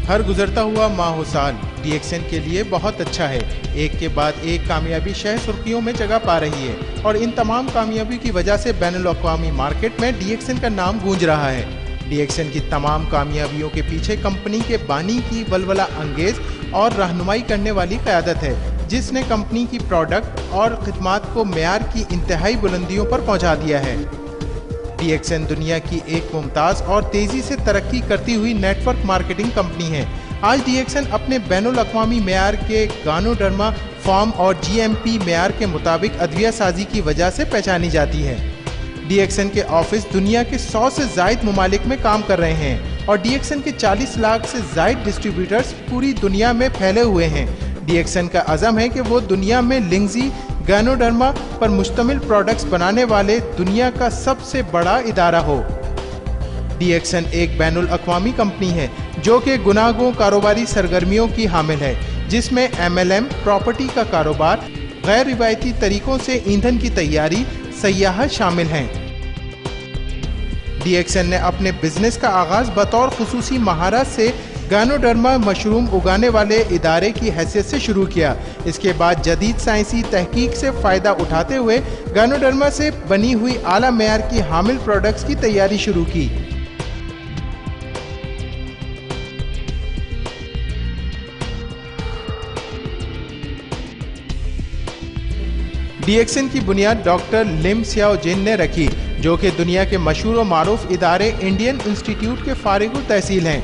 हर गुजरता हुआ माह साल DXN के लिए बहुत अच्छा है। एक के बाद एक कामयाबी शह सुर्खियों में जगह पा रही है और इन तमाम कामयाबी की वजह से बैनुल-अक़वामी मार्केट में DXN का नाम गूंज रहा है। DXN की तमाम कामयाबियों के पीछे कंपनी के बानी की वलवला अंगेज और रहनुमाई करने वाली क़यादत है, जिसने कंपनी की प्रोडक्ट और खिदमात को मेयार की इंतहाई बुलंदियों पर पहुंचा दिया है। DXN दुनिया की एक मुमताज़ और तेज़ी से तरक्की करती हुई नेटवर्क मार्केटिंग कंपनी है। आज DXN अपने बैनुल-अक़वामी मेयार के गानोडर्मा फॉर्म और GMP मेयार के मुताबिक अदविया साजी की वजह से पहचानी जाती है। DXN के ऑफिस दुनिया के 100 से ज़ायद ममालिक में काम कर रहे हैं और DXN के 40 लाख से ज़ायद डिस्ट्रीब्यूटर्स पूरी दुनिया में फैले हुए हैं। DXN का अज़म है कि वो दुनिया में लिंगजी गानोडर्मा पर मुश्तमिल प्रोडक्ट्स बनाने वाले दुनिया का सबसे बड़ा इदारा हो। DXN एक बैनुल-अक़वामी कंपनी है जो कि गुनागों कारोबारी सरगर्मियों की हामिल है, जिसमें MLM, प्रॉपर्टी का कारोबार, गैर रिवायती तरीकों से ईंधन की तैयारी, सयाहत शामिल हैं। DXN ने अपने बिजनेस का आगाज बतौर खुसूसी महारत से गानोडर्मा मशरूम उगाने वाले इदारे की हैसियत से शुरू किया। इसके बाद जदीद साइंसी तहकीक से फ़ायदा उठाते हुए गानोडर्मा से बनी हुई आला मेयार की हामिल प्रोडक्ट्स की तैयारी शुरू की। DXN की बुनियाद डॉक्टर लिम सियाओ जिन ने रखी, जो कि दुनिया के मशहूर और मारूफ इदारे इंडियन इंस्टीट्यूट के फारिगुल तहसील हैं।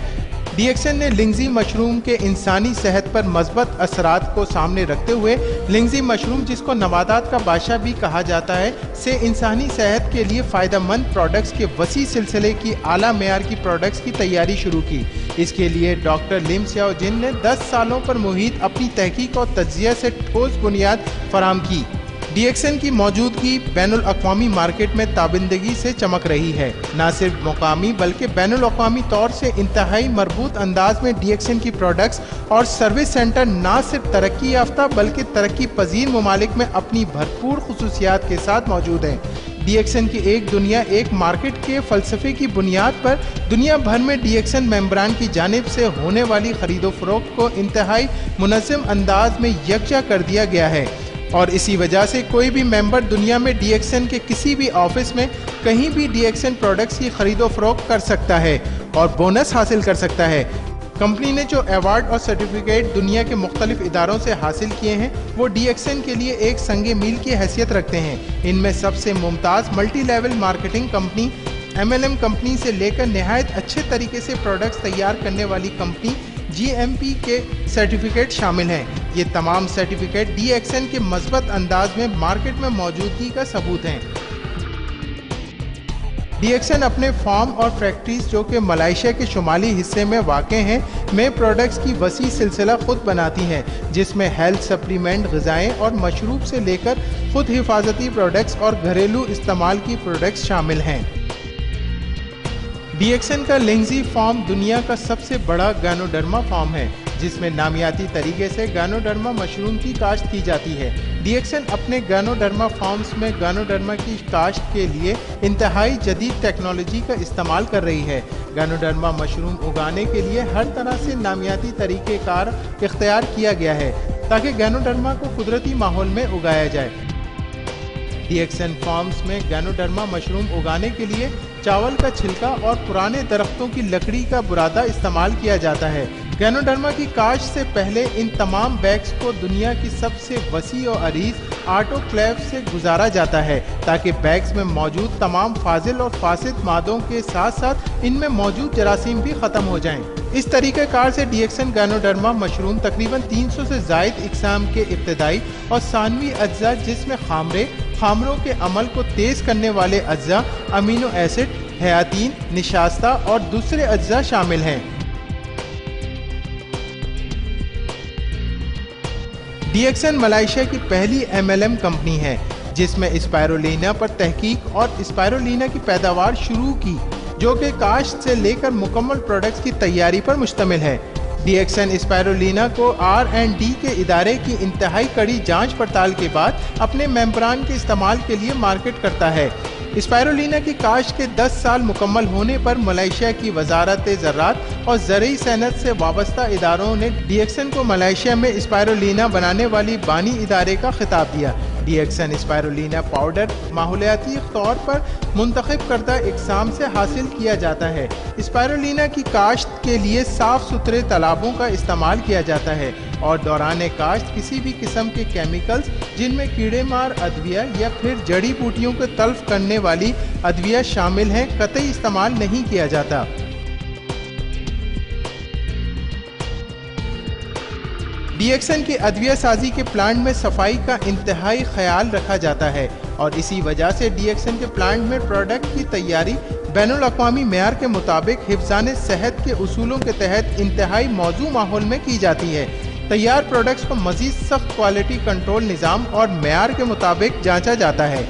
DXN ने लिंगजी मशरूम के इंसानी सेहत पर मस्बत असरात को सामने रखते हुए लिंगजी मशरूम, जिसको नबातात का बादशाह भी कहा जाता है, से इंसानी सेहत के लिए फ़ायदेमंद प्रोडक्ट्स के वसी सिलसिले की आला मेयार की प्रोडक्ट्स की तैयारी शुरू की। इसके लिए डॉक्टर लिम सियाओ जिन ने 10 सालों पर मुहित अपनी तहकीक और तज्ज़िया से ठोस बुनियाद फराहम की। DXN की मौजूदगी बैनुल-अक़वामी मार्केट में ताबिंदगी से चमक रही है। न सिर्फ मुकामी बल्कि बैनुल-अक़वामी तौर से इंतहाई मरबूत अंदाज में DXN की प्रोडक्ट्स और सर्विस सेंटर न सिर्फ तरक्की याफ्ता बल्कि तरक्की पजीर ममालिक में अपनी भरपूर खुसूसियात के साथ मौजूद हैं। DXN की एक दुनिया एक मार्केट के फ़लसफ़े की बुनियाद पर दुनिया भर में DXN मेंबरान की जानिब से होने वाली ख़रीदो फ़रोख्त को इंतहाई मुनज़्ज़म अंदाज में यकजा कर दिया गया है और इसी वजह से कोई भी मेंबर दुनिया में DXN के किसी भी ऑफिस में कहीं भी DXN प्रोडक्ट्स की खरीदो फरोख्त कर सकता है और बोनस हासिल कर सकता है। कंपनी ने जो अवार्ड और सर्टिफिकेट दुनिया के मुख्तलिफ इदारों से हासिल किए हैं, वो DXN के लिए एक संगे मील की हैसियत रखते हैं। इनमें सबसे Mumtaz multi level marketing company, MLM company से लेकर नहायत अच्छे तरीके से प्रोडक्ट्स तैयार करने वाली कंपनी GMP के सर्टिफिकेट शामिल हैं। ये तमाम सर्टिफिकेट DXN के मज़बूत अंदाज में मार्केट में मौजूदगी का सबूत हैं। DXN अपने फार्म और फैक्ट्रीज, जो कि मलेशिया के शुमाली हिस्से में वाक़ हैं, में प्रोडक्ट्स की वसी सिलसिला खुद बनाती हैं, जिसमें हेल्थ सप्लीमेंट, ग़िज़ाएँ और मशरूब से लेकर खुद हिफाजती प्रोडक्ट्स और घरेलू इस्तेमाल की प्रोडक्ट्स शामिल हैं। DXN का लिंगजी फार्म दुनिया का सबसे बड़ा गानोडर्मा फार्म है, जिसमें नामियाती तरीके से गानोडर्मा मशरूम की काश्त की जाती है। DXN अपने गानोडर्मा फार्म्स में गानोडर्मा की काश्त के लिए इंतहाई जदीद टेक्नोलॉजी का इस्तेमाल कर रही है। गानोडर्मा मशरूम उगाने के लिए हर तरह से नामियाती तरीक़ेकार इख्तियार किया गया है ताकि गानोडर्मा को कुदरती माहौल में उगाया जाए। DXN फार्म्स में गानोडर्मा मशरूम उगाने के लिए चावल का छिलका और पुराने दरख्तों की लकड़ी का बुरादा इस्तेमाल किया जाता है। गानोडर्मा की काश्त से पहले इन तमाम बैग्स को दुनिया की सबसे वसी और अरीज ऑटोक्लेव से गुजारा जाता है ताकि बैग्स में मौजूद तमाम फाजिल और फासिद मादों के साथ साथ इनमें मौजूद जरासीम भी ख़त्म हो जाएं। इस तरीक़ेकार से DXN गानोडर्मा मशरूम तकरीबन 300 से ज़ायद इक़साम के इब्तदाई और सानवी अज्जा, जिसमें खामरों के अमल को तेज़ करने वाले अज्जा, अमीनो एसिड, हयातीन, निशास्ता और दूसरे अज्जा शामिल हैं। DXN मलेशिया की पहली MLM कंपनी है जिसमें स्पायरुलिना पर तहकीक और स्पायरुलिना की पैदावार शुरू की, जो कि काश्त से लेकर मुकम्मल प्रोडक्ट्स की तैयारी पर मुश्तमिल है। DXN स्पायरुलिना को R&D के इदारे की इंतहाई कड़ी जांच पड़ताल के बाद अपने मेंबरान के इस्तेमाल के लिए मार्केट करता है। اسپائرولینا کی کاشت کے 10 سال مکمل ہونے پر ملائیشیا کی وزارت زراعت اور زرعی صنعت سے وابستہ اداروں نے ڈی ایکسن کو ملائیشیا میں اسپائرولینا بنانے والی بانی ادارے کا خطاب دیا۔ ڈی ایکسن اسپائرولینا پاؤڈر ماحولیاتی طور پر منتخب کردہ اقسام سے حاصل کیا جاتا ہے۔ اسپائرولینا کی کاشت کے لیے صاف ستھرے تالابوں کا استعمال کیا جاتا ہے اور دوران کاشت کسی بھی قسم کے کیمیکلز جن میں کیڑے مار ادویہ یا پھر جڑی بوٹیوں کو تلف کرنے والی ادویہ شامل ہیں قطعی استعمال نہیں کیا جاتا۔ ڈی ایکسن کی ادویہ سازی کے پلانٹ میں صفائی کا انتہائی خیال رکھا جاتا ہے اور اسی وجہ سے ڈی ایکسن کے پلانٹ میں پروڈکٹ کی تیاری بین الاقوامی معیار کے مطابق حفظان صحت کے اصولوں کے تحت انتہائی موزوں ماحول میں کی جاتی ہے۔ تیار پروڈکٹس کو مزید سخت کوالٹی کنٹرول نظام اور معیار کے مطابق جانچا جاتا ہے۔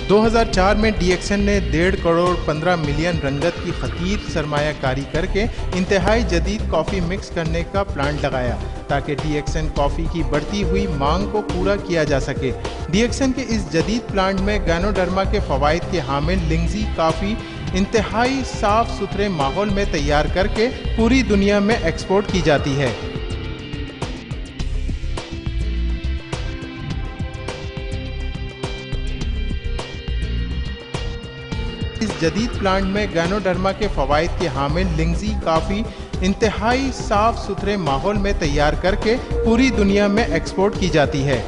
2004 میں ڈی ایکسن نے 1.5 کروڑ 15 ملین رنگت کی خطیر سرمایہ کاری کر کے انتہائی جدید کافی مکس کرنے کا پلانٹ لگایا تاکہ ڈی ایکسن کافی کی بڑھتی ہوئی مانگ کو پورا کیا جا سکے۔ ڈی ایکسن کے اس جدید پلانٹ میں گینوڈرما کے فوائد کے حامل لنگزی کافی انتہائی صاف ستھرے ماحول میں تیار کر کے پوری دنیا میں ایکسپورٹ کی جاتی ہے۔ اس جدید پلانٹ میں گینوڈرما کے فوائد کے حامل لنگزی کافی انتہائی صاف ستھرے ماحول میں تیار کر کے پوری دنیا میں ایکسپورٹ کی جاتی ہے۔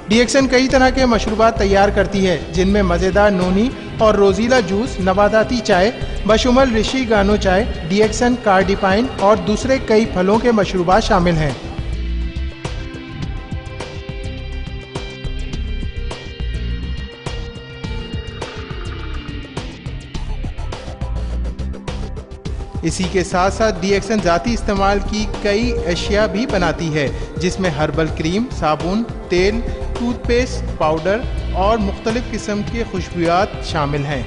ڈی ایکسن کئی طرح کے مشروبات تیار کرتی ہے جن میں مزیدار نونی اور روزیلا جوس، نباتاتی چائے بشمول رشی گانو چائے، ڈی ایکسن کارڈیپائن اور دوسرے کئی پھلوں کے مشروبات شامل ہیں۔ اسی کے ساتھ ساتھ ڈی ایکسن ذاتی استعمال کی کئی اشیاء بھی بناتی ہے جس میں ہربل کریم، صابن، تیل، ٹوتھ پیسٹ، پاؤڈر اور مختلف قسم کے خوشبویات شامل ہیں۔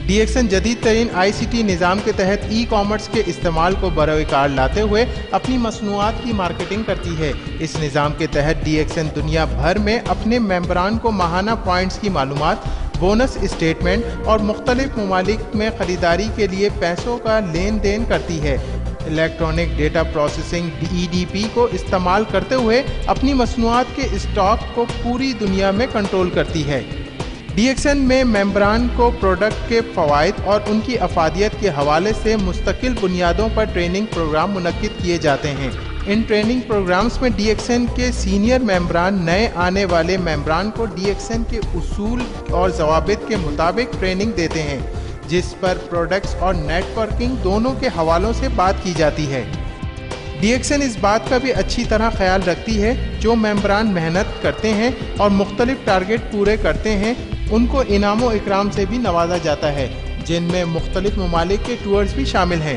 ڈی ایکسن جدید ترین آئی سی ٹی نظام کے تحت ای کامرس کے استعمال کو بروئے کار لاتے ہوئے اپنی مصنوعات کی مارکیٹنگ کرتی ہے۔ اس نظام کے تحت ڈی ایکسن دنیا بھر میں اپنے ممبران کو ماہانہ پوائنٹس کی معلومات، بونس اسٹیٹمنٹ اور مختلف ممالک میں خریداری کے لیے پیسوں کا لین دین کرتی ہے۔ Electronic data processing E D P کو استعمال کرتے ہوئے اپنی مصنوعات کے اسٹاک کو پوری دنیا میں کنٹرول کرتی ہے۔ ڈی ایکسن میں ممبران کو پروڈکٹ کے فوائد اور ان کی افادیت کے حوالے سے مستقل بنیادوں پر ٹریننگ پروگرام منعقد کیے جاتے ہیں۔ ان ٹریننگ پروگرامز میں ڈی ایکسن کے سینئر ممبران نئے آنے والے ممبران کو ڈی ایکسن کے اصول اور ضوابط کے مطابق ٹریننگ دیتے ہیں جس پر پروڈکٹس اور نیٹ ورکنگ دونوں کے حوالوں سے بات کی جاتی ہے۔ ڈی ایکسن اس بات کا بھی اچھی طرح خیال رکھتی ہے جو ممبران محنت کرتے ہیں اور مختلف ٹارگٹ پورے کرتے ہیں ان کو انعام و اکرام سے بھی نوازا جاتا ہے جن میں مختلف ممالک کے ٹورز بھی شامل ہیں۔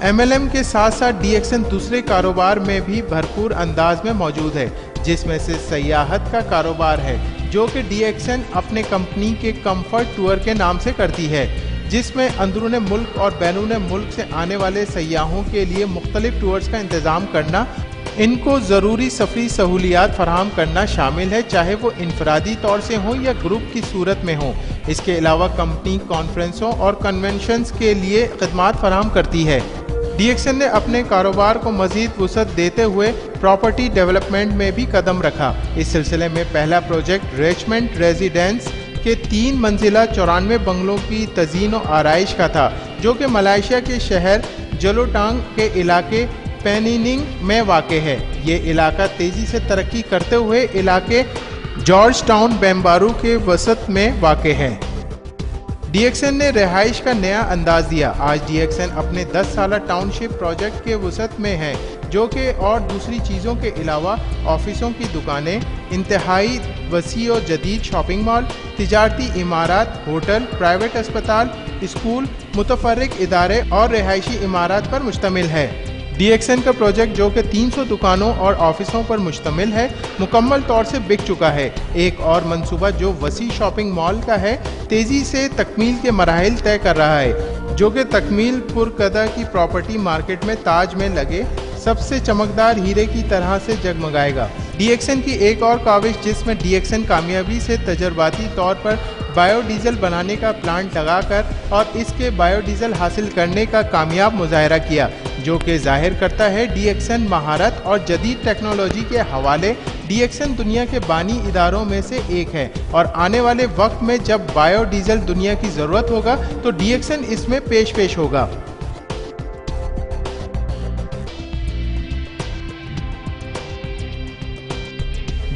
ایم ایل ایم کے ساتھ ساتھ ڈی ایکسن دوسرے کاروبار میں بھی بھرپور انداز میں موجود ہے جس میں سے سیاحت کا کاروبار ہے جو کہ ڈی ایکسن اپنے کمپنی کے کمفرٹ ٹور کے نام سے کرتی ہے جس میں اندرون ملک اور بیرون ملک سے آنے والے سیاحوں کے لیے مختلف ٹورز کا انتظام کرنا، ان کو ضروری سفری سہولیات فراہم کرنا شامل ہے چاہے وہ انفرادی طور سے ہوں یا گروپ کی صورت میں ہوں۔ اس کے علاوہ کمپنی کانفرنسوں اور کنونشنز کے لیے خدمات فراہم کرتی ہے۔ ڈی ایکسن نے اپنے کاروبار کو مزید وسعت دیتے ہوئے پراپرٹی ڈیولپمنٹ میں بھی قدم رکھا۔ اس سلسلے میں پہلا پروجیکٹ ریچمنڈ ریزیڈنس کے 3 منزلہ 94 بنگلوں کی تزئین و آرائش کا تھا جو کہ ملائیشیا کے شہر جلوٹانگ کے علاقے پینیننگ میں واقع ہے۔ یہ علاقہ تیزی سے ترقی کرتے ہوئے علاقے جارج ٹاؤن بیمبارو کے وسط میں واقع ہے۔ ڈی ایکسن نے رہائش کا نیا انداز دیا۔ آج ڈی ایکسن اپنے 10 سالہ ٹاؤن شپ پروجیکٹ کے وسعت میں ہے جو کہ اور دوسری چیزوں کے علاوہ آفسوں کی دکانیں، انتہائی وسیع و جدید شاپنگ مال، تجارتی عمارات، ہوٹل، پرائیویٹ اسپتال، اسکول، متفرق ادارے اور رہائشی عمارات پر مشتمل ہے۔ DXN का प्रोजेक्ट जो कि 300 दुकानों और ऑफिसों पर मुश्तमिल है, मुकम्मल तौर से बिक चुका है। एक और मंसूबा जो वसी शॉपिंग मॉल का है, तेजी से तकमील के मराहिल तय कर रहा है, जो कि तकमील पुरकदा की प्रॉपर्टी मार्केट में ताज में लगे सबसे चमकदार हीरे की तरह से जगमगाएगा। DXN की एक और काविश जिसमें DXN कामयाबी से तजर्बाती तौर पर बायोडीजल बनाने का प्लांट लगाकर और इसके बायोडीजल हासिल करने का कामयाब मुजाहरा किया, जो कि जाहिर करता है DXN महारत और जदीद टेक्नोलॉजी के हवाले DXN दुनिया के बानी इदारों में से एक है और आने वाले वक्त में जब बायोडीजल दुनिया की ज़रूरत होगा तो DXN इसमें पेश होगा।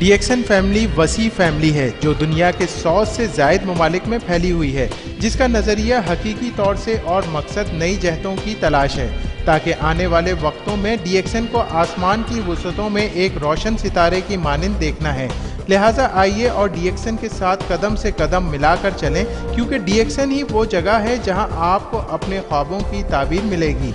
DXN फैमिली वसी फैमिली है जो दुनिया के 100 से ज़ायद ममालिक में फैली हुई है, जिसका नज़रिया हकीकी तौर से और मकसद नई जहतों की तलाश है ताकि आने वाले वक्तों में DXN को आसमान की वसअतों में एक रोशन सितारे की मानिंद देखना है। लिहाजा आइए और DXN के साथ कदम से कदम मिलाकर चलें, क्योंकि DXN ही वो जगह है जहां आपको अपने ख्वाबों की ताबीर मिलेगी।